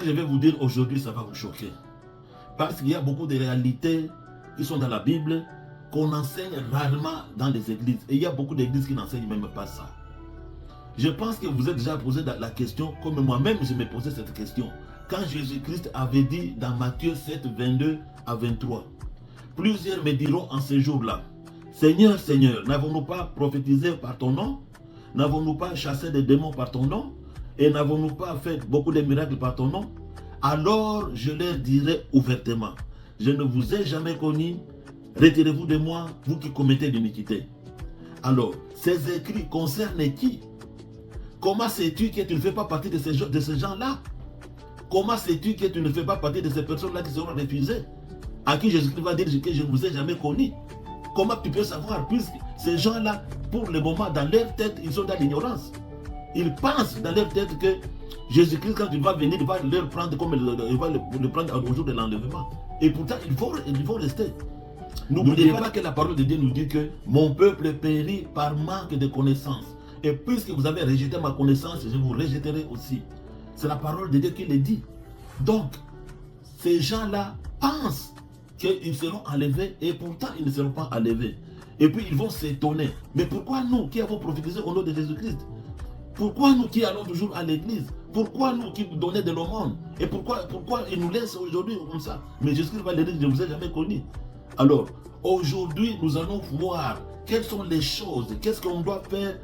je vais vous dire aujourd'hui, ça va vous choquer. Parce qu'il y a beaucoup de réalités qui sont dans la Bible qu'on enseigne rarement dans les églises. Et il y a beaucoup d'églises qui n'enseignent même pas ça. Je pense que vous êtes déjà posé la question, comme moi-même je me posais cette question. Quand Jésus-Christ avait dit dans Matthieu 7, 22 à 23, plusieurs me diront en ce jour-là, Seigneur, Seigneur, n'avons-nous pas prophétisé par ton nom? N'avons-nous pas chassé des démons par ton nom? Et n'avons-nous pas fait beaucoup de miracles par ton nom? Alors je leur dirai ouvertement, je ne vous ai jamais connu, retirez-vous de moi, vous qui commettez l'iniquité. Alors, ces écrits concernent qui? Comment sais-tu que tu ne fais pas partie de ces gens-là? Comment sais-tu que tu ne fais pas partie de ces personnes-là qui seront refusées? À qui Jésus-Christ va dire que je ne vous ai jamais connu? Comment tu peux savoir? Puisque ces gens-là, pour le moment, dans leur tête, ils sont dans l'ignorance. Ils pensent dans leur tête que Jésus-Christ, quand il va venir, il va leur prendre comme il va le prendre au jour de l'enlèvement. Et pourtant, ils vont rester. N'oubliez pas que la parole de Dieu nous dit que mon peuple périt par manque de connaissance. Et puisque vous avez rejeté ma connaissance, je vous rejetterai aussi. C'est la parole de Dieu qui le dit. Donc, ces gens-là pensent qu'ils seront enlevés et pourtant ils ne seront pas enlevés. Et puis ils vont s'étonner. Mais pourquoi nous qui avons prophétisé au nom de Jésus-Christ? Pourquoi nous qui allons toujours à l'église? Pourquoi nous qui donnons de l'aumône? Et pourquoi ils nous laissent aujourd'hui comme ça? Mais Jésus-Christ va leur dire, je ne vous ai jamais connu. Alors, aujourd'hui, nous allons voir quelles sont les choses, qu'est-ce qu'on doit faire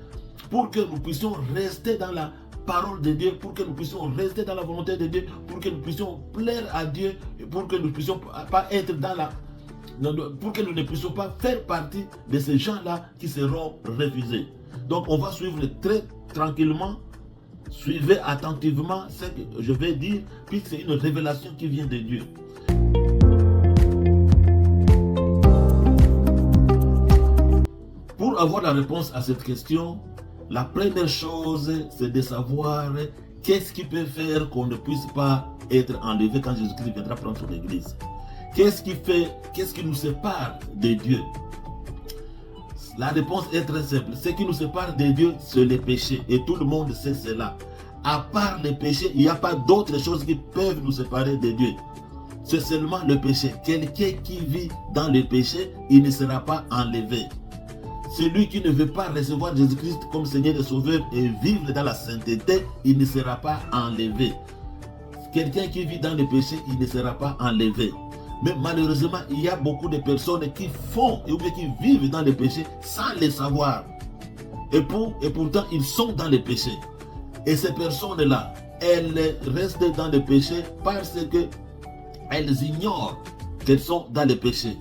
pour que nous puissions rester dans la parole de Dieu, pour que nous puissions rester dans la volonté de Dieu, pour que nous puissions plaire à Dieu, pour que nous ne puissions pas être pour que nous ne puissions pas faire partie de ces gens-là qui seront refusés. Donc on va suivre très tranquillement, suivez attentivement ce que je vais dire, puisque c'est une révélation qui vient de Dieu. Pour avoir la réponse à cette question, la première chose, c'est de savoir qu'est-ce qui peut faire qu'on ne puisse pas être enlevé quand Jésus-Christ viendra prendre son église. Qu'est-ce qui nous sépare de Dieu? La réponse est très simple. Ce qui nous sépare de Dieu, c'est le péché. Et tout le monde sait cela. À part le péché, il n'y a pas d'autres choses qui peuvent nous séparer de Dieu. C'est seulement le péché. Quelqu'un qui vit dans le péché, il ne sera pas enlevé. Celui qui ne veut pas recevoir Jésus-Christ comme Seigneur et Sauveur et vivre dans la sainteté, il ne sera pas enlevé. Quelqu'un qui vit dans le péché, il ne sera pas enlevé. Mais malheureusement, il y a beaucoup de personnes qui font ou qui vivent dans le péché sans le savoir. Et pourtant, ils sont dans le péché. Et ces personnes-là, elles restent dans le péché parce qu'elles ignorent qu'elles sont dans le péché.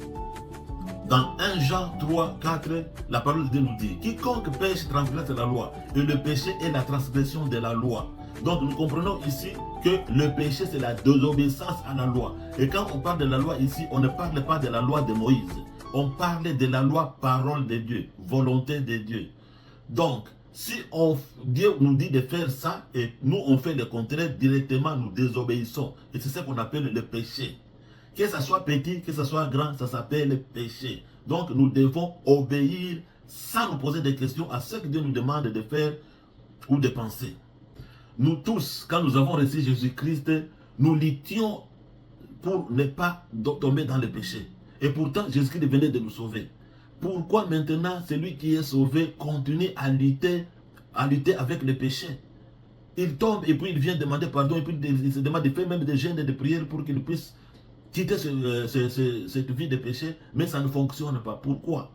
Dans 1 Jean 3, 4, la parole de Dieu nous dit, quiconque pêche transgresse la loi, et le péché est la transgression de la loi. Donc nous comprenons ici que le péché c'est la désobéissance à la loi. Et quand on parle de la loi ici, on ne parle pas de la loi de Moïse. On parle de la loi parole de Dieu, volonté de Dieu. Donc, si Dieu nous dit de faire ça, et nous on fait le contraire, directement nous désobéissons. Et c'est ce qu'on appelle le péché. Que ce soit petit, que ce soit grand, ça s'appelle péché. Donc nous devons obéir sans nous poser des questions à ce que Dieu nous demande de faire ou de penser. Nous tous, quand nous avons reçu Jésus-Christ, nous luttions pour ne pas tomber dans le péché. Et pourtant, Jésus-Christ venait de nous sauver. Pourquoi maintenant, celui qui est sauvé continue à lutter avec le péché? Il tombe et puis il vient demander pardon, et puis il se demande de faire même des jeûnes et des prières pour qu'il puisse quitter cette vie de péché, mais ça ne fonctionne pas. Pourquoi?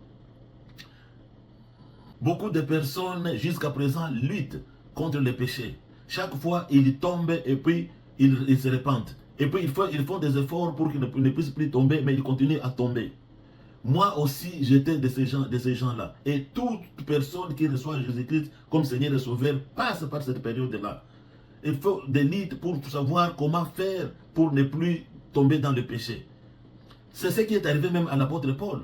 Beaucoup de personnes jusqu'à présent luttent contre le péché. Chaque fois, ils tombent et puis ils se répandent. Et puis ils font des efforts pour qu'ils ne puissent plus tomber, mais ils continuent à tomber. Moi aussi, j'étais de ces gens-là. Et toute personne qui reçoit Jésus-Christ comme Seigneur et Sauveur passe par cette période-là. Il faut des luttes pour savoir comment faire pour ne plus tomber dans le péché. C'est ce qui est arrivé même à l'apôtre Paul.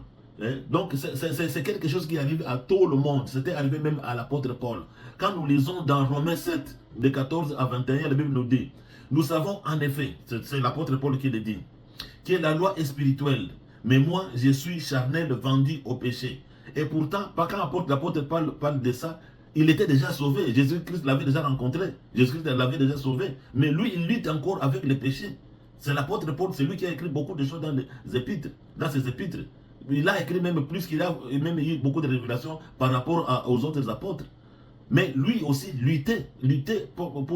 Donc c'est quelque chose qui arrive à tout le monde. C'était arrivé même à l'apôtre Paul. Quand nous lisons dans Romains 7, de 14 à 21, la Bible nous dit, nous savons en effet, c'est l'apôtre Paul qui le dit, que la loi est spirituelle, mais moi je suis charnel vendu au péché. Et pourtant, quand l'apôtre Paul parle de ça, il était déjà sauvé. Jésus-Christ l'avait déjà rencontré. Jésus-Christ l'avait déjà sauvé. Mais lui, il lutte encore avec les péchés. C'est l'apôtre Paul, c'est lui qui a écrit beaucoup de choses dans les épîtres, dans ses épîtres. Il a écrit même plus qu'il a même eu beaucoup de révélations par rapport aux autres apôtres. Mais lui aussi luttait pour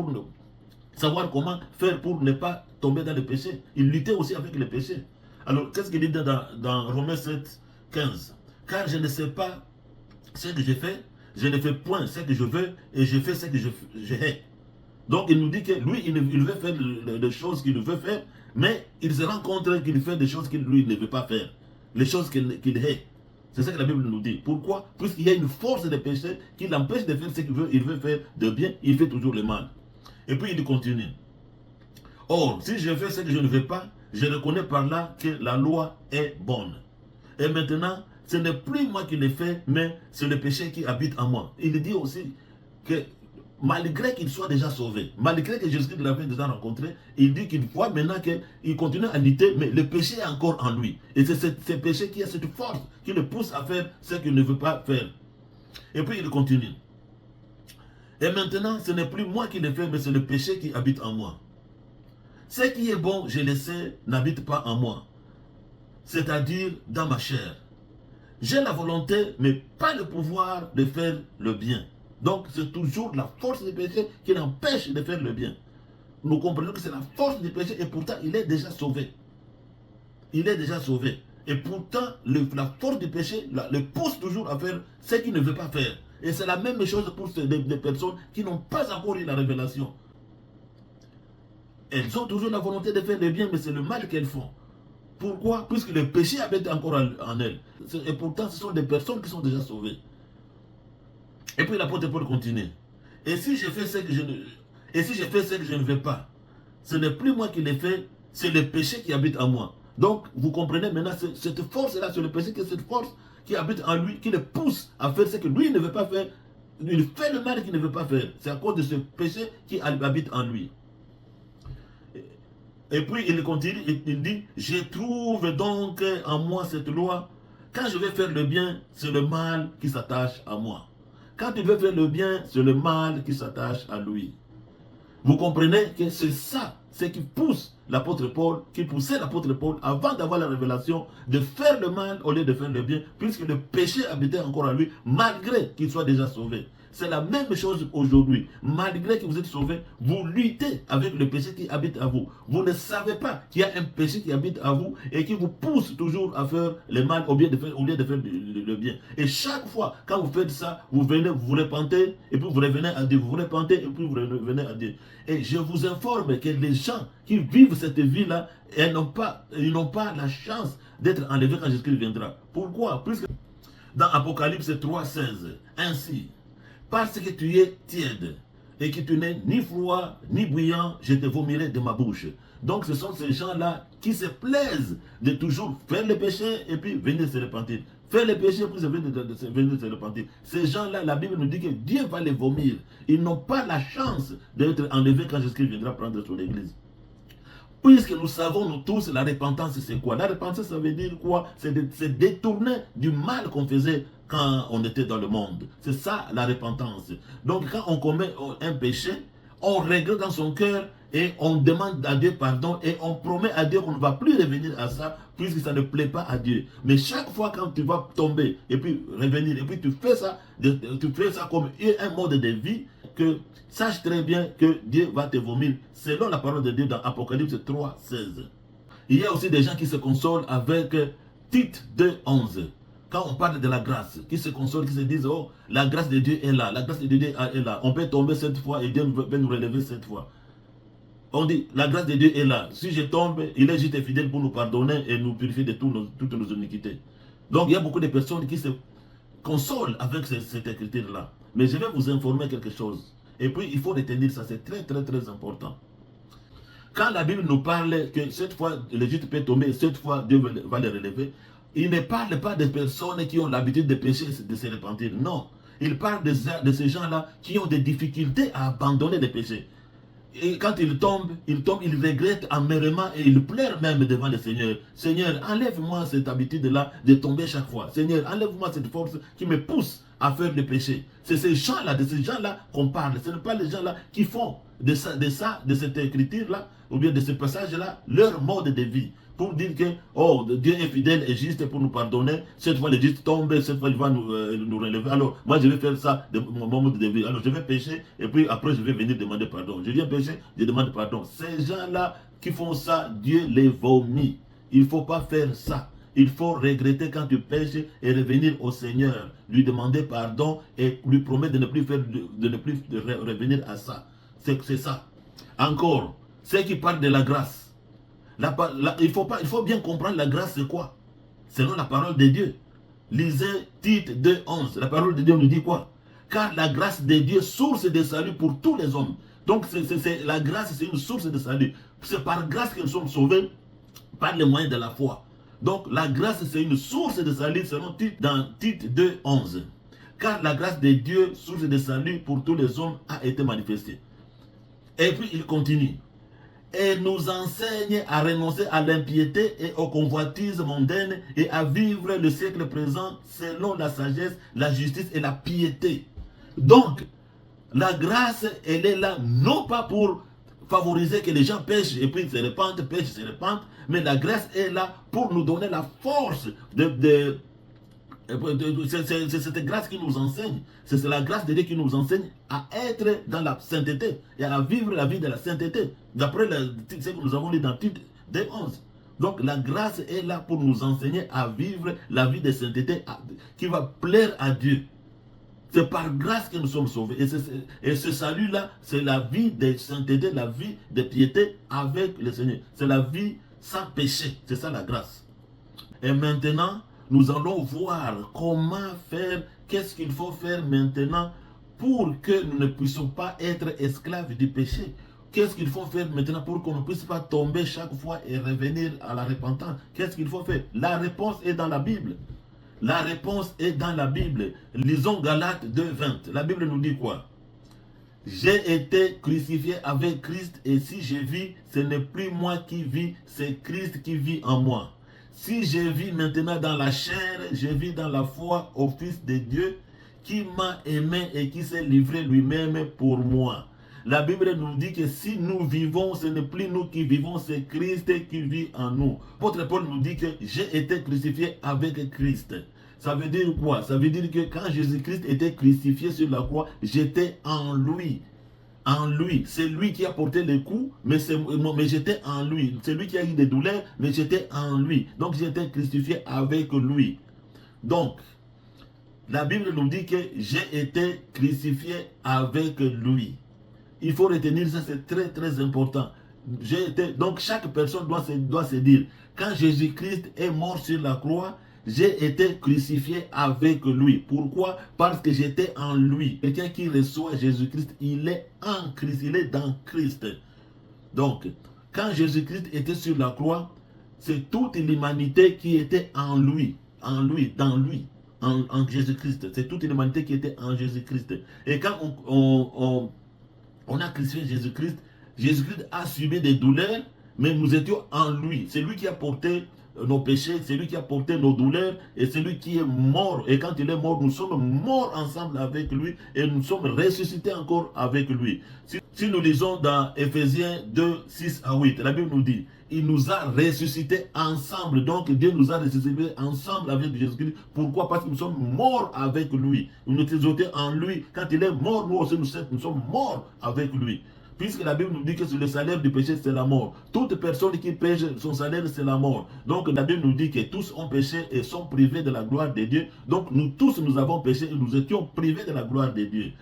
savoir comment faire pour ne pas tomber dans le péché. Il luttait aussi avec le péché. Alors, qu'est-ce qu'il dit dans Romains 7, 15? Car je ne sais pas ce que je fais, je ne fais point ce que je veux, et je fais ce que je hais. Donc, il nous dit que lui, il veut faire des choses qu'il veut faire, mais il se rend compte qu'il fait des choses qu'il lui ne veut pas faire. Les choses qu'il hait. C'est ça que la Bible nous dit. Pourquoi? Puisqu'il y a une force de péché qui l'empêche de faire ce qu'il veut. Il veut faire de bien, il fait toujours le mal. Et puis il continue. Or, si je fais ce que je ne veux pas, je reconnais par là que la loi est bonne. Et maintenant, ce n'est plus moi qui le fais, mais c'est le péché qui habite en moi. Il dit aussi que malgré qu'il soit déjà sauvé, malgré que Jésus-Christ l'avait déjà rencontré, il dit qu'il voit maintenant qu'il continue à lutter, mais le péché est encore en lui. Et c'est ce péché qui a cette force, qui le pousse à faire ce qu'il ne veut pas faire. Et puis il continue. Et maintenant, ce n'est plus moi qui le fais, mais c'est le péché qui habite en moi. Ce qui est bon, je le sais, n'habite pas en moi. C'est-à-dire dans ma chair. J'ai la volonté, mais pas le pouvoir de faire le bien. Donc, c'est toujours la force du péché qui l'empêche de faire le bien. Nous comprenons que c'est la force du péché et pourtant, il est déjà sauvé. Il est déjà sauvé. Et pourtant, la force du péché le pousse toujours à faire ce qu'il ne veut pas faire. Et c'est la même chose pour des personnes qui n'ont pas encore eu la révélation. Elles ont toujours la volonté de faire le bien, mais c'est le mal qu'elles font. Pourquoi? Puisque le péché habite encore en elles. Et pourtant, ce sont des personnes qui sont déjà sauvées. Et puis l'apôtre Paul continue. Et si je fais ce que je ne veux pas, ce n'est plus moi qui le fais, c'est le péché qui habite en moi. Donc, vous comprenez maintenant, cette force-là, c'est le péché, que cette force qui habite en lui, qui le pousse à faire ce que lui ne veut pas faire. Il fait le mal qu'il ne veut pas faire. C'est à cause de ce péché qui habite en lui. Et puis il continue, il dit, je trouve donc en moi cette loi. Quand je vais faire le bien, c'est le mal qui s'attache à moi. Quand il veut faire le bien, c'est le mal qui s'attache à lui. Vous comprenez que c'est ça, c'est qui pousse l'apôtre Paul, qui poussait l'apôtre Paul avant d'avoir la révélation de faire le mal au lieu de faire le bien, puisque le péché habitait encore en lui, malgré qu'il soit déjà sauvé. C'est la même chose aujourd'hui. Malgré que vous êtes sauvé, vous luttez avec le péché qui habite à vous. Vous ne savez pas qu'il y a un péché qui habite à vous et qui vous pousse toujours à faire le mal au lieu de faire le bien. Et chaque fois, quand vous faites ça, vous venez, vous repentez et puis vous revenez à Dieu. Vous repentez et puis vous revenez à Dieu. Et je vous informe que les gens qui vivent cette vie-là, ils n'ont pas la chance d'être enlevés quand Jésus-Christ viendra. Pourquoi? Puisque dans Apocalypse 3,16, ainsi, parce que tu es tiède et que tu n'es ni froid ni bouillant, je te vomirai de ma bouche. Donc ce sont ces gens-là qui se plaisent de toujours faire le péché et puis venir se repentir. Faire le péché et puis venir se repentir. Ces gens-là, la Bible nous dit que Dieu va les vomir. Ils n'ont pas la chance d'être enlevés quand Jésus-Christ viendra prendre son église. Puisque nous savons, nous tous, la repentance, c'est quoi? La repentance, ça veut dire quoi? C'est de se détourner du mal qu'on faisait quand on était dans le monde. C'est ça, la repentance. Donc, quand on commet un péché, on regrette dans son cœur et on demande à Dieu pardon et on promet à Dieu qu'on ne va plus revenir à ça puisque ça ne plaît pas à Dieu. Mais chaque fois quand tu vas tomber et puis revenir et puis tu fais ça comme un mode de vie, que sache très bien que Dieu va te vomir selon la parole de Dieu dans Apocalypse 3, 16. Il y a aussi des gens qui se consolent avec Tite 2, 11. Quand on parle de la grâce, qui se consolent, qui se disent, oh, la grâce de Dieu est là, la grâce de Dieu est là. On peut tomber cette fois et Dieu va nous relever cette fois. On dit, la grâce de Dieu est là. Si je tombe, il est juste et fidèle pour nous pardonner et nous purifier de toutes nos iniquités. Donc il y a beaucoup de personnes qui se consolent avec cette écriture-là. Mais je vais vous informer quelque chose. Et puis il faut retenir ça, c'est très très très important. Quand la Bible nous parle que cette fois l'Égypte peut tomber, cette fois Dieu va les relever, il ne parle pas de personnes qui ont l'habitude de pécher, de se repentir. Non. Il parle de ces gens-là qui ont des difficultés à abandonner les péchés. Et quand il tombe, il regrette amèrement et il pleure même devant le Seigneur. Seigneur, enlève-moi cette habitude-là de tomber chaque fois. Seigneur, enlève-moi cette force qui me pousse à faire le péché. C'est ces gens-là, de ces gens-là qu'on parle. Ce n'est pas les gens-là qui font de cette écriture-là, ou bien de ce passage-là, leur mode de vie. Pour dire que, oh, Dieu est fidèle et juste pour nous pardonner. Cette fois, le juste tombe, cette fois, il va nous relever. Alors, moi, je vais faire ça de mon mode de vie. Alors, je vais pécher et puis après, je vais venir demander pardon. Je viens pécher, je demande pardon. Ces gens-là qui font ça, Dieu les vomit. Il ne faut pas faire ça. Il faut regretter quand tu pêches et revenir au Seigneur, lui demander pardon et lui promettre de ne plus revenir à ça. C'est ça. Encore, ceux qui parlent de la grâce. Il faut bien comprendre la grâce c'est quoi. Selon la parole de Dieu. Lisez Tite 2:11. La parole de Dieu nous dit quoi? Car la grâce de Dieu, source de salut pour tous les hommes. Donc la grâce, c'est une source de salut. C'est par grâce que nous sommes sauvés, par les moyens de la foi. Donc la grâce, c'est une source de salut selon Tite, dans Tite 2:11. Car la grâce de Dieu, source de salut pour tous les hommes, a été manifestée. Et puis il continue. Et nous enseigne à renoncer à l'impiété et aux convoitises mondaines et à vivre le siècle présent selon la sagesse, la justice et la piété. Donc, la grâce, elle est là non pas pour favoriser que les gens pêchent et puis se répandent, mais la grâce est là pour nous donner la force c'est cette grâce qui nous enseigne, c'est la grâce de Dieu qui nous enseigne à être dans la sainteté et à vivre la vie de la sainteté, d'après ce que nous avons lu dans Tite 2:11. Donc la grâce est là pour nous enseigner à vivre la vie de sainteté qui va plaire à Dieu. C'est par grâce que nous sommes sauvés. Et ce salut-là, c'est la vie de sainteté, la vie de piété avec le Seigneur. C'est la vie sans péché. C'est ça la grâce. Et maintenant, nous allons voir comment faire, qu'est-ce qu'il faut faire maintenant pour que nous ne puissions pas être esclaves du péché. Qu'est-ce qu'il faut faire maintenant pour qu'on ne puisse pas tomber chaque fois et revenir à la repentance? Qu'est-ce qu'il faut faire? La réponse est dans la Bible. La réponse est dans la Bible. Lisons Galates 2:20. La Bible nous dit quoi? J'ai été crucifié avec Christ et si je vis, ce n'est plus moi qui vis, c'est Christ qui vit en moi. Si je vis maintenant dans la chair, je vis dans la foi au Fils de Dieu qui m'a aimé et qui s'est livré lui-même pour moi. La Bible nous dit que si nous vivons, ce n'est plus nous qui vivons, c'est Christ qui vit en nous. L'apôtre Paul nous dit que j'ai été crucifié avec Christ. Ça veut dire quoi? Ça veut dire que quand Jésus-Christ était crucifié sur la croix, j'étais en lui. En lui, c'est lui qui a porté les coups, mais j'étais en lui. C'est lui qui a eu des douleurs, mais j'étais en lui. Donc j'étais crucifié avec lui. Donc, la Bible nous dit que j'ai été crucifié avec lui. Il faut retenir ça, c'est très très important. Donc chaque personne doit se dire, quand Jésus-Christ est mort sur la croix, j'ai été crucifié avec lui. Pourquoi? Parce que j'étais en lui. Quelqu'un qui reçoit Jésus-Christ, il est en Christ, il est dans Christ. Donc, quand Jésus-Christ était sur la croix, c'est toute l'humanité qui était en lui, dans lui, en Jésus-Christ. C'est toute l'humanité qui était en Jésus-Christ. Et quand on a crucifié Jésus-Christ, Jésus-Christ a subi des douleurs, mais nous étions en lui. C'est lui qui a porté nos péchés, c'est lui qui a porté nos douleurs et c'est lui qui est mort. Et quand il est mort, nous sommes morts ensemble avec lui et nous sommes ressuscités encore avec lui. Si nous lisons dans Ephésiens 2, 6 à 8, la Bible nous dit, il nous a ressuscités ensemble. Donc Dieu nous a ressuscités ensemble avec Jésus-Christ. Pourquoi? Parce que nous sommes morts avec lui. Nous étions en lui. Quand il est mort, nous aussi nous sommes morts avec lui. Puisque la Bible nous dit que le salaire du péché, c'est la mort. Toute personne qui pêche, son salaire, c'est la mort. Donc la Bible nous dit que tous ont péché et sont privés de la gloire de Dieu. Donc nous tous, nous avons péché et nous étions privés de la gloire de Dieu.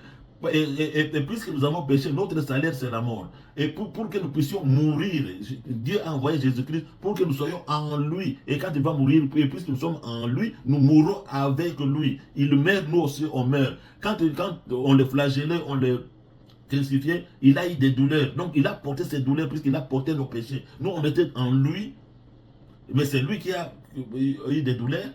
Et puisque nous avons péché, notre salaire, c'est la mort. Et pour que nous puissions mourir, Dieu a envoyé Jésus-Christ pour que nous soyons en lui. Et quand il va mourir, puisque nous sommes en lui, nous mourrons avec lui. Il meurt, nous aussi, on meurt. Quand on le flagellait, on le crucifié, il a eu des douleurs. Donc il a porté ses douleurs puisqu'il a porté nos péchés. Nous, on était en lui, mais c'est lui qui a eu des douleurs.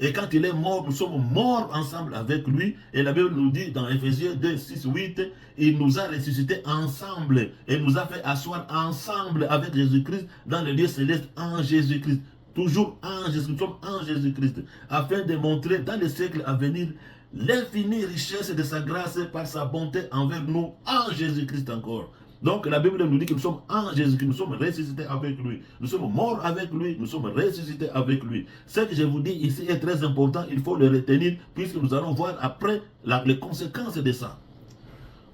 Et quand il est mort, nous sommes morts ensemble avec lui. Et la Bible nous dit dans Éphésiens 2, 6, 8, il nous a ressuscités ensemble et nous a fait asseoir ensemble avec Jésus-Christ dans le lieu céleste en Jésus-Christ. Toujours en Jésus-Christ, nous sommes en Jésus-Christ, afin de montrer dans les siècles à venir l'infinie richesse de sa grâce par sa bonté envers nous en Jésus-Christ encore. Donc la Bible nous dit que nous sommes en Jésus-Christ, nous sommes ressuscités avec lui, nous sommes morts avec lui, nous sommes ressuscités avec lui. Ce que je vous dis ici est très important, il faut le retenir, puisque nous allons voir après les conséquences de ça.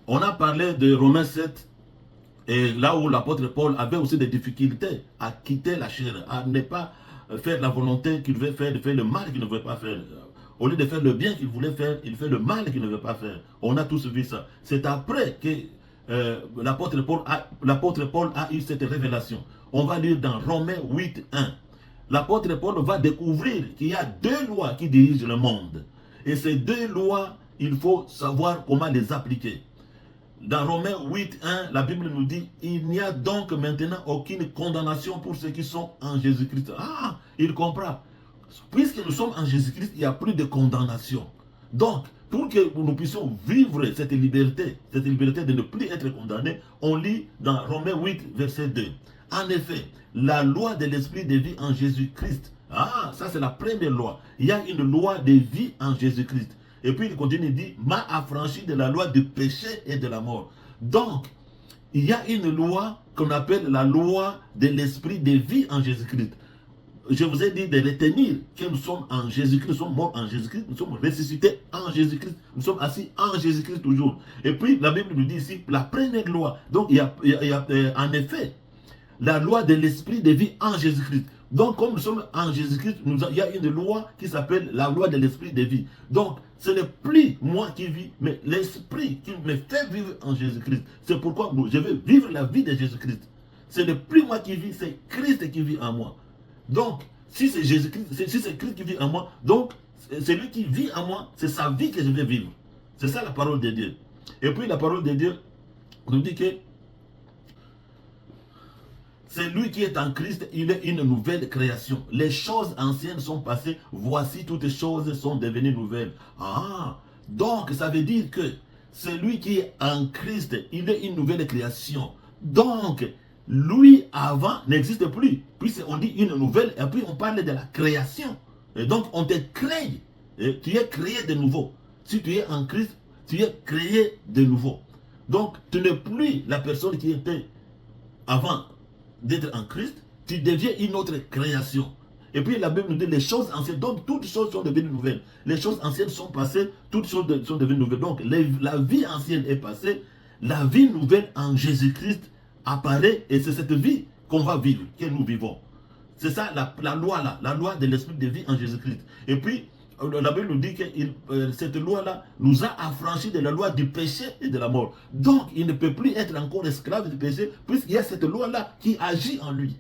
On a parlé de Romains 7, et là où l'apôtre Paul avait aussi des difficultés à quitter la chair, à ne pas faire la volonté qu'il veut faire, de faire le mal qu'il ne veut pas faire. Au lieu de faire le bien qu'il voulait faire, il fait le mal qu'il ne veut pas faire. On a tous vu ça. C'est après que l'apôtre Paul a eu cette révélation. On va lire dans Romains 8, 1. L'apôtre Paul va découvrir qu'il y a deux lois qui dirigent le monde. Et ces deux lois, il faut savoir comment les appliquer. Dans Romains 8, 1, la Bible nous dit, il n'y a donc maintenant aucune condamnation pour ceux qui sont en Jésus-Christ. Ah, il comprend. Puisque nous sommes en Jésus-Christ, il n'y a plus de condamnation. Donc, pour que nous puissions vivre cette liberté de ne plus être condamné, on lit dans Romains 8, verset 2. En effet, la loi de l'esprit de vie en Jésus-Christ. Ah, ça c'est la première loi. Il y a une loi de vie en Jésus-Christ. Et puis il continue, il dit, m'a affranchi de la loi du péché et de la mort. Donc, il y a une loi qu'on appelle la loi de l'esprit de vie en Jésus-Christ. Je vous ai dit de retenir que nous sommes en Jésus-Christ, nous sommes morts en Jésus-Christ, nous sommes ressuscités en Jésus-Christ, nous sommes assis en Jésus-Christ toujours. Et puis la Bible nous dit ici, la première loi, donc il y a en effet la loi de l'esprit de vie en Jésus-Christ. Donc comme nous sommes en Jésus-Christ, il y a une loi qui s'appelle la loi de l'esprit de vie. Donc ce n'est plus moi qui vis, mais l'esprit qui me fait vivre en Jésus-Christ. C'est pourquoi je veux vivre la vie de Jésus-Christ. Ce n'est plus moi qui vis, c'est Christ qui vit en moi. Donc, si c'est Jésus-Christ, si c'est Christ qui vit en moi, donc celui qui vit en moi, c'est sa vie que je vais vivre. C'est ça la parole de Dieu. Et puis la parole de Dieu nous dit que c'est lui qui est en Christ, il est une nouvelle création. Les choses anciennes sont passées, voici toutes choses sont devenues nouvelles. Ah, donc ça veut dire que celui qui est en Christ, il est une nouvelle création. Donc, lui avant n'existe plus. Puis on dit une nouvelle, et puis on parle de la création. Et donc on te crée. Et tu es créé de nouveau. Si tu es en Christ, tu es créé de nouveau. Donc tu n'es plus la personne qui était avant d'être en Christ. Tu deviens une autre création. Et puis la Bible nous dit les choses anciennes. Donc toutes choses sont devenues nouvelles. Les choses anciennes sont passées, toutes choses sont devenues nouvelles. Donc la vie ancienne est passée. La vie nouvelle en Jésus-Christ apparaît, et c'est cette vie qu'on va vivre, que nous vivons. C'est ça la loi là, la loi de l'esprit de vie en Jésus-Christ. Et puis, la Bible nous dit que cette loi-là nous a affranchis de la loi du péché et de la mort. Donc, il ne peut plus être encore esclave du péché, puisqu'il y a cette loi-là qui agit en lui.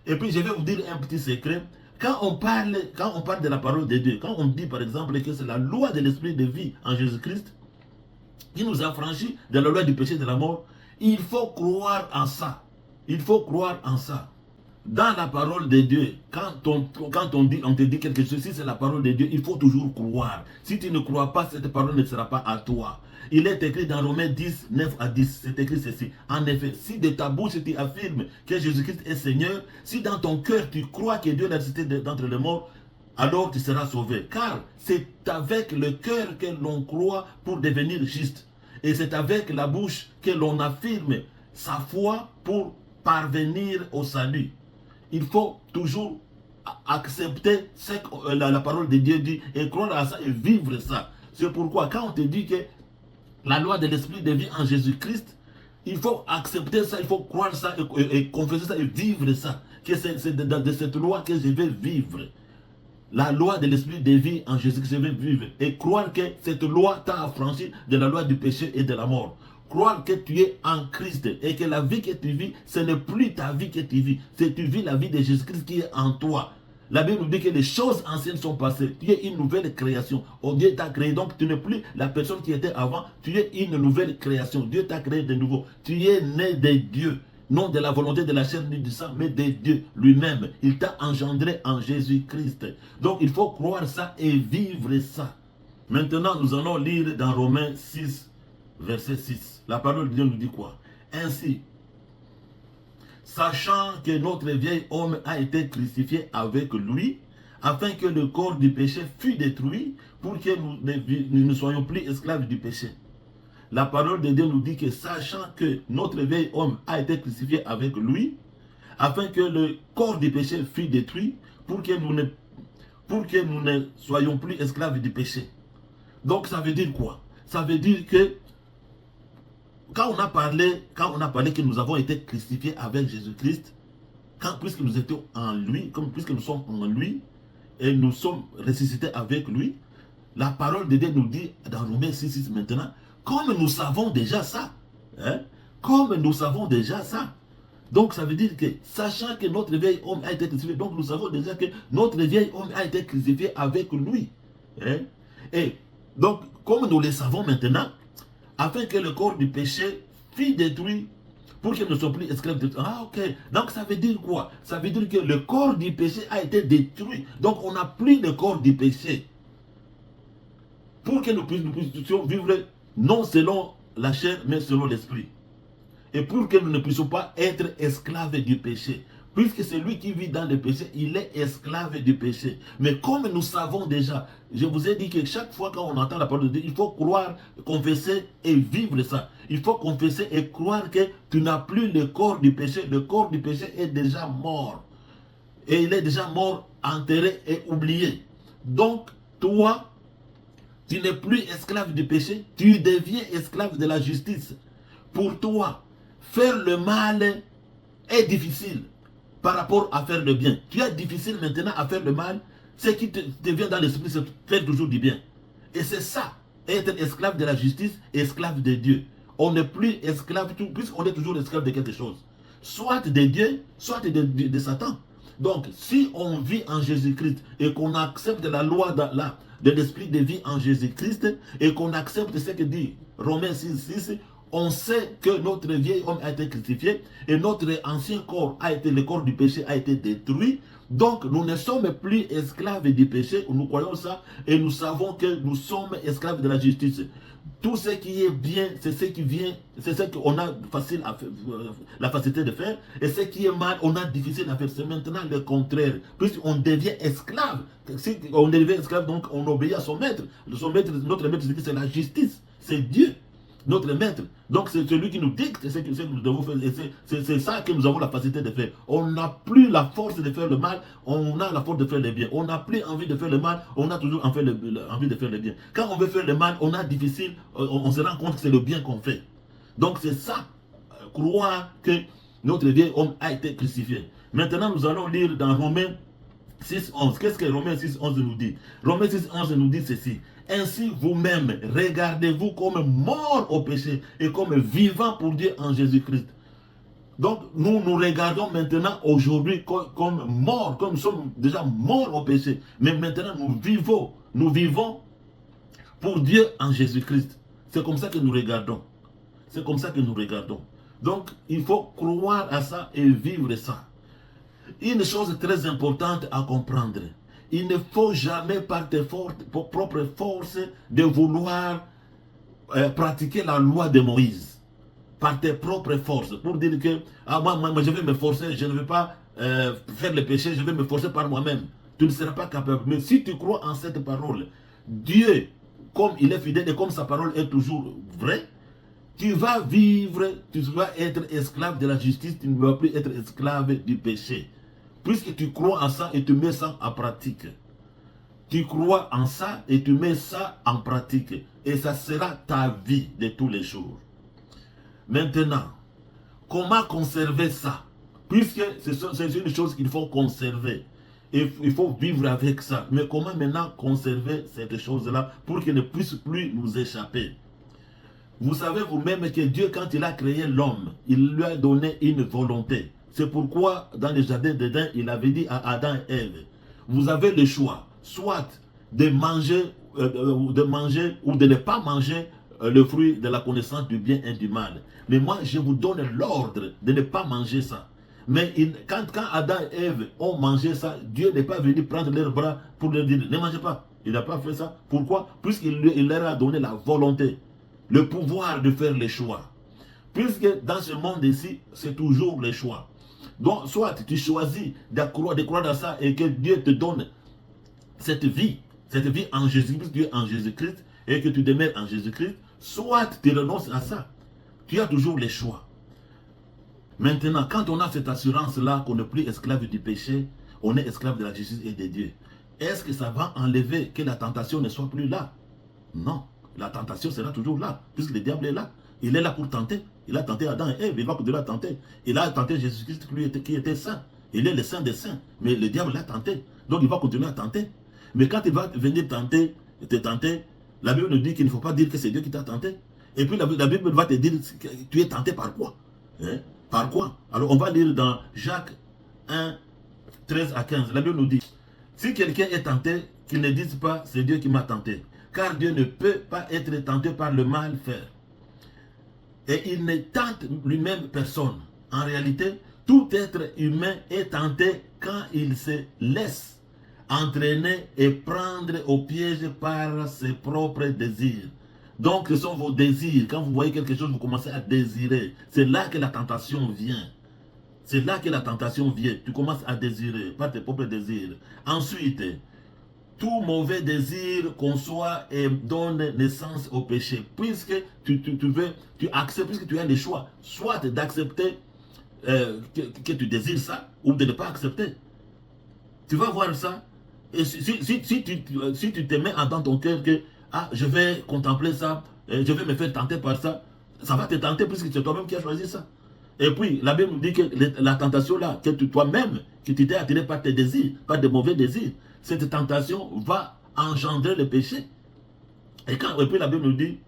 Et puis, je vais vous dire un petit secret. Quand on parle de la parole de Dieu, quand on dit par exemple que c'est la loi de l'esprit de vie en Jésus-Christ, qui nous a affranchis de la loi du péché et de la mort, il faut croire en ça. Il faut croire en ça. Dans la parole de Dieu, quand on te dit quelque chose, si c'est la parole de Dieu, il faut toujours croire. Si tu ne crois pas, cette parole ne sera pas à toi. Il est écrit dans Romains 10, 9 à 10, c'est écrit ceci. En effet, si de ta bouche tu affirmes que Jésus-Christ est Seigneur, si dans ton cœur tu crois que Dieu l'a ressuscité d'entre les morts, alors tu seras sauvé. Car c'est avec le cœur que l'on croit pour devenir juste. Et c'est avec la bouche que l'on affirme sa foi pour parvenir au salut. Il faut toujours accepter ce que la parole de Dieu dit et croire à ça et vivre ça. C'est pourquoi quand on te dit que la loi de l'esprit de vie en Jésus-Christ, il faut accepter ça, il faut croire ça et confesser ça et vivre ça. Que c'est de cette loi que je vais vivre. La loi de l'esprit de vie en Jésus-Christ, je vais vivre. Et croire que cette loi t'a affranchi de la loi du péché et de la mort. Croire que tu es en Christ et que la vie que tu vis, ce n'est plus ta vie que tu vis. C'est tu vis la vie de Jésus-Christ qui est en toi. La Bible nous dit que les choses anciennes sont passées. Tu es une nouvelle création. Oh, Dieu t'a créé. Donc tu n'es plus la personne qui était avant. Tu es une nouvelle création. Dieu t'a créé de nouveau. Tu es né de Dieu. non de la volonté de la chair ni du sang, mais de Dieu lui-même. Il t'a engendré en Jésus-Christ. Donc il faut croire ça et vivre ça. Maintenant, nous allons lire dans Romains 6, verset 6. La parole de Dieu nous dit quoi? Ainsi, sachant que notre vieil homme a été crucifié avec lui, afin que le corps du péché fût détruit, pour que nous ne soyons plus esclaves du péché. La parole de Dieu nous dit que sachant que notre vieil homme a été crucifié avec lui, afin que le corps du péché fût détruit, pour que nous ne soyons plus esclaves du péché. Donc ça veut dire quoi? Ça veut dire que quand on a parlé que nous avons été crucifiés avec Jésus-Christ, puisque nous étions en lui, puisque nous sommes en lui, et nous sommes ressuscités avec lui, la parole de Dieu nous dit dans Romains 6 maintenant, comme nous savons déjà ça, comme nous savons déjà ça, donc ça veut dire que, sachant que notre vieil homme a été crucifié, donc nous savons déjà que notre vieil homme a été crucifié avec lui. Et donc, comme nous le savons maintenant, afin que le corps du péché fût détruit, pour qu'il ne soit plus esclave de... Ah, ok. Donc ça veut dire quoi? Ça veut dire que le corps du péché a été détruit. Donc on n'a plus le corps du péché. Pour que nous puissions vivre non selon la chair, mais selon l'esprit. Et pour que nous ne puissions pas être esclaves du péché. Puisque celui qui vit dans le péché, il est esclave du péché. Mais comme nous savons déjà, je vous ai dit que chaque fois quand on entend la parole de Dieu, il faut croire, confesser et vivre ça. Il faut confesser et croire que tu n'as plus le corps du péché. Le corps du péché est déjà mort. Et il est déjà mort, enterré et oublié. Donc, toi, tu n'es plus esclave du péché, tu deviens esclave de la justice. Pour toi, faire le mal est difficile par rapport à faire le bien. Tu es difficile maintenant à faire le mal. Ce qui te vient dans l'esprit, c'est faire toujours du bien. Et c'est ça, être esclave de la justice, esclave de Dieu. On n'est plus esclave, puisqu'on est toujours esclave de quelque chose. Soit de Dieu, soit de Satan. Donc, si on vit en Jésus-Christ et qu'on accepte la loi de l'esprit de vie en Jésus-Christ et qu'on accepte ce que dit Romains 6, on sait que notre vieil homme a été crucifié et notre ancien corps le corps du péché a été détruit. Donc nous ne sommes plus esclaves du péché, nous croyons ça et nous savons que nous sommes esclaves de la justice. Tout ce qui est bien, c'est ce qui vient, c'est ce qu'on a facile à faire, la facilité de faire, et ce qui est mal, on a difficile à faire. C'est maintenant le contraire, puisqu'on devient esclave. Si on devient esclave, donc on obéit à son maître. Notre maître, c'est la justice, c'est Dieu. Notre maître. Donc c'est celui qui nous dicte ce que nous devons faire. C'est ça que nous avons la facilité de faire. On n'a plus la force de faire le mal, on a la force de faire le bien. On n'a plus envie de faire le mal, on a toujours envie de faire le bien. Quand on veut faire le mal, on a difficile, on se rend compte que c'est le bien qu'on fait. Donc c'est ça, croire que notre vieil homme a été crucifié. Maintenant nous allons lire dans Romains 6.11. Qu'est-ce que Romains 6.11 nous dit? Romains 6.11 nous dit ceci. Ainsi vous-même, regardez-vous comme morts au péché et comme vivants pour Dieu en Jésus-Christ. Donc nous nous regardons maintenant aujourd'hui comme morts, comme nous sommes déjà morts au péché. Mais maintenant nous vivons pour Dieu en Jésus-Christ. C'est comme ça que nous regardons. C'est comme ça que nous regardons. Donc il faut croire à ça et vivre ça. Une chose très importante à comprendre. Il ne faut jamais par tes propres forces de vouloir pratiquer la loi de Moïse. Par tes propres forces. Pour dire que moi je vais me forcer, je ne vais pas faire le péché, je vais me forcer par moi-même. Tu ne seras pas capable. Mais si tu crois en cette parole, Dieu, comme il est fidèle et comme sa parole est toujours vraie, tu vas vivre, tu vas être esclave de la justice, tu ne vas plus être esclave du péché. Puisque tu crois en ça et tu mets ça en pratique. Tu crois en ça et tu mets ça en pratique. Et ça sera ta vie de tous les jours. Maintenant, comment conserver ça? Puisque c'est une chose qu'il faut conserver. Et il faut vivre avec ça. Mais comment maintenant conserver cette chose-là pour qu'elle ne puisse plus nous échapper? Vous savez vous-même que Dieu, quand il a créé l'homme, il lui a donné une volonté. C'est pourquoi, dans le jardin d'Éden, il avait dit à Adam et Ève, vous avez le choix, soit de manger ou de ne pas manger le fruit de la connaissance du bien et du mal. Mais moi, je vous donne l'ordre de ne pas manger ça. Mais quand Adam et Ève ont mangé ça, Dieu n'est pas venu prendre leurs bras pour leur dire, ne mangez pas. Il n'a pas fait ça. Pourquoi? Puisqu'il leur a donné la volonté, le pouvoir de faire les choix. Puisque dans ce monde ici, c'est toujours les choix. Donc, soit tu choisis de croire dans ça et que Dieu te donne cette vie en Jésus-Christ, Dieu en Jésus-Christ, et que tu demeures en Jésus-Christ, soit tu renonces à ça. Tu as toujours les choix. Maintenant, quand on a cette assurance-là qu'on n'est plus esclave du péché, on est esclave de la justice et de Dieu, est-ce que ça va enlever que la tentation ne soit plus là? Non, la tentation sera toujours là, puisque le diable est là. Il est là pour tenter. Il a tenté Adam et Ève, il va continuer à tenter. Il a tenté Jésus-Christ qui était saint. Il est le saint des saints, mais le diable l'a tenté. Donc il va continuer à tenter. Mais quand il va venir te tenter, la Bible nous dit qu'il ne faut pas dire que c'est Dieu qui t'a tenté. Et puis la Bible va te dire que tu es tenté par quoi? Par quoi? Alors on va lire dans Jacques 1, 13 à 15. La Bible nous dit, si quelqu'un est tenté, qu'il ne dise pas c'est Dieu qui m'a tenté. Car Dieu ne peut pas être tenté par le mal faire. Et il ne tente lui-même personne. En réalité, tout être humain est tenté quand il se laisse entraîner et prendre au piège par ses propres désirs. Donc, ce sont vos désirs. Quand vous voyez quelque chose, vous commencez à désirer. C'est là que la tentation vient. C'est là que la tentation vient. Tu commences à désirer par tes propres désirs. Ensuite, tout mauvais désir conçoit et donne naissance au péché. Puisque tu acceptes, puisque tu as le choix, soit d'accepter que tu désires ça, ou de ne pas accepter. Tu vas voir ça. Et si tu te mets dans ton cœur que je vais contempler ça, je vais me faire tenter par ça, ça va te tenter puisque c'est toi-même qui as choisi ça. Et puis, la Bible nous dit que la tentation là, que toi-même, que tu t'es attiré par tes désirs, par de mauvais désirs, cette tentation va engendrer le péché. Et puis la Bible nous dit,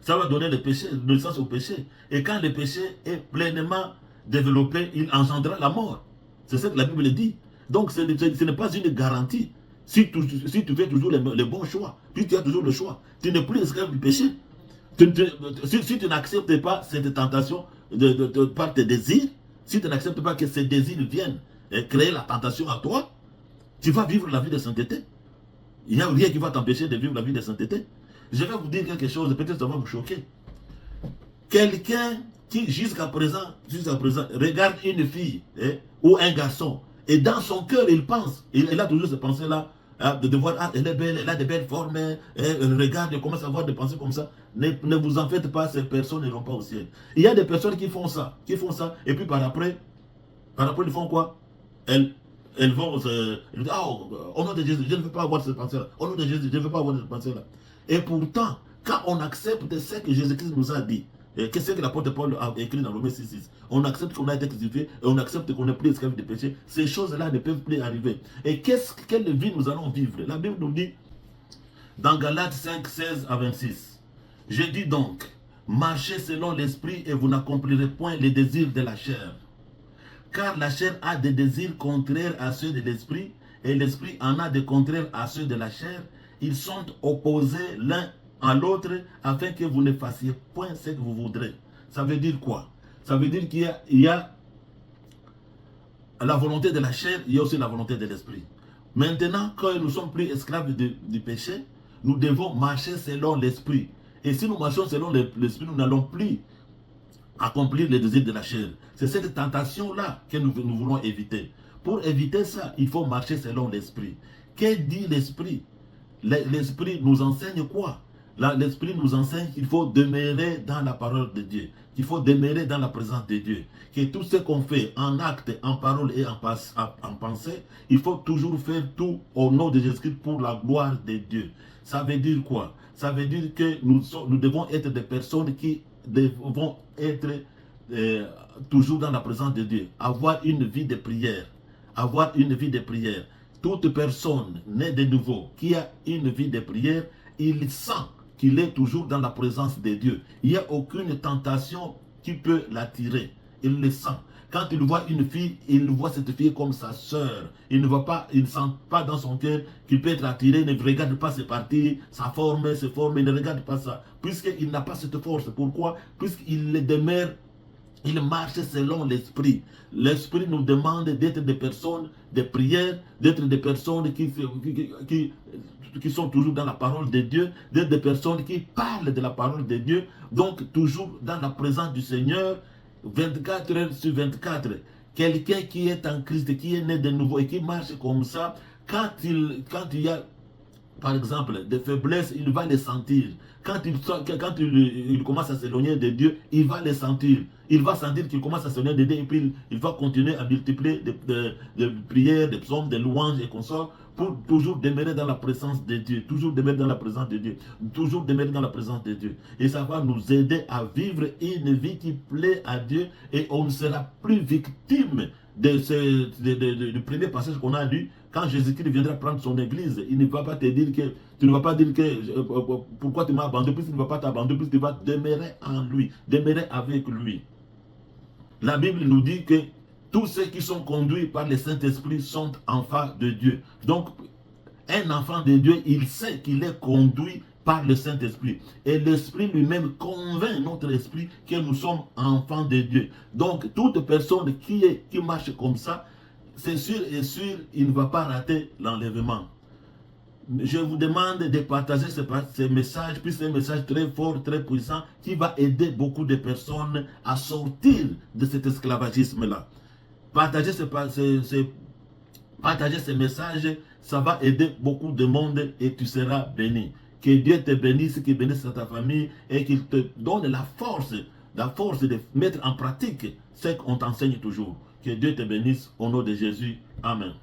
ça va donner le péché, naissance au péché. Et quand le péché est pleinement développé, il engendrera la mort. C'est ce que la Bible dit. Donc ce n'est pas une garantie. Si tu fais toujours les bons choix, puis tu as toujours le choix, tu n'es plus esclave du péché. Si tu n'acceptes pas cette tentation par tes désirs, si tu n'acceptes pas que ces désirs viennent créer la tentation à toi, tu vas vivre la vie de sainteté. Il n'y a rien qui va t'empêcher de vivre la vie de sainteté. Je vais vous dire quelque chose, peut-être ça va vous choquer. Quelqu'un qui jusqu'à présent regarde une fille ou un garçon, et dans son cœur il pense, il a toujours cette pensée-là, de voir, elle est belle, elle a de belles formes, elle regarde, elle commence à avoir des pensées comme ça. Ne vous en faites pas, ces personnes ne vont pas au ciel. Il y a des personnes qui font ça, et puis par après ils font quoi? Elles vont au nom de Jésus, je ne veux pas avoir cette pensée-là. Au nom de Jésus, je ne veux pas avoir cette pensée-là. Et pourtant, quand on accepte ce que Jésus-Christ nous a dit, qu'est-ce que l'apôtre Paul a écrit dans Romains 6:6, on accepte qu'on a été crucifié et on accepte qu'on n'est plus esclave de péché, ces choses-là ne peuvent plus arriver. Et quelle vie nous allons vivre? La Bible nous dit, dans Galates 5, 16 à 26, je dis donc, marchez selon l'esprit et vous n'accomplirez point les désirs de la chair. Car la chair a des désirs contraires à ceux de l'esprit, et l'esprit en a des contraires à ceux de la chair. Ils sont opposés l'un à l'autre, afin que vous ne fassiez point ce que vous voudrez. Ça veut dire quoi? Ça veut dire qu'il y a la volonté de la chair, il y a aussi la volonté de l'esprit. Maintenant, quand nous ne sommes plus esclaves du péché, nous devons marcher selon l'esprit. Et si nous marchons selon l'esprit, nous n'allons plus accomplir les désirs de la chair. C'est cette tentation-là que nous voulons éviter. Pour éviter ça, il faut marcher selon l'esprit. Que dit l'esprit? L'esprit nous enseigne quoi? L'esprit nous enseigne qu'il faut demeurer dans la parole de Dieu, qu'il faut demeurer dans la présence de Dieu, que tout ce qu'on fait en acte, en parole et en pensée, il faut toujours faire tout au nom de Jésus-Christ pour la gloire de Dieu. Ça veut dire quoi? Ça veut dire que nous devons être des personnes qui devons être toujours dans la présence de Dieu, avoir une vie de prière, Toute personne née de nouveau qui a une vie de prière, il sent qu'il est toujours dans la présence de Dieu. Il n'y a aucune tentation qui peut l'attirer. Il le sent. Quand il voit une fille, il voit cette fille comme sa sœur. Il ne voit pas, il ne sent pas dans son cœur qu'il peut être attiré, il ne regarde pas ses parties, sa forme, ses formes, il ne regarde pas ça. Puisqu'il n'a pas cette force. Pourquoi? Puisqu'il demeure, il marche selon l'esprit. L'esprit nous demande d'être des personnes de prière, d'être des personnes qui sont toujours dans la parole de Dieu, d'être des personnes qui parlent de la parole de Dieu, donc toujours dans la présence du Seigneur, 24 heures sur 24. Quelqu'un qui est en Christ, qui est né de nouveau et qui marche comme ça, quand il y a, par exemple, des faiblesses, il va les sentir. Quand il commence à s'éloigner de Dieu, il va les sentir. Il va sentir qu'il commence à s'éloigner de Dieu et puis il va continuer à multiplier des prières, des psaumes, des louanges et consorts pour toujours demeurer dans la présence de Dieu. Toujours demeurer dans la présence de Dieu. Toujours demeurer dans la présence de Dieu. Et ça va nous aider à vivre une vie qui plaît à Dieu et on ne sera plus victime du premier passage qu'on a lu. Quand Jésus-Christ viendra prendre son église, il ne va pas te dire que, tu ne vas pas dire que, pourquoi tu m'as abandonné, puisqu'il ne va pas t'abandonner, puisque tu vas demeurer en lui, demeurer avec lui. La Bible nous dit que tous ceux qui sont conduits par le Saint-Esprit sont enfants de Dieu. Donc, un enfant de Dieu, il sait qu'il est conduit par le Saint-Esprit. Et l'Esprit lui-même convainc notre esprit que nous sommes enfants de Dieu. Donc, toute personne qui marche comme ça, c'est sûr et sûr, il ne va pas rater l'enlèvement. Je vous demande de partager ce message, puis c'est un message très fort, très puissant, qui va aider beaucoup de personnes à sortir de cet esclavagisme-là. Partagez ce message, ça va aider beaucoup de monde et tu seras béni. Que Dieu te bénisse, qu'il bénisse ta famille et qu'il te donne la force de mettre en pratique ce qu'on t'enseigne toujours. Que Dieu te bénisse au nom de Jésus. Amen.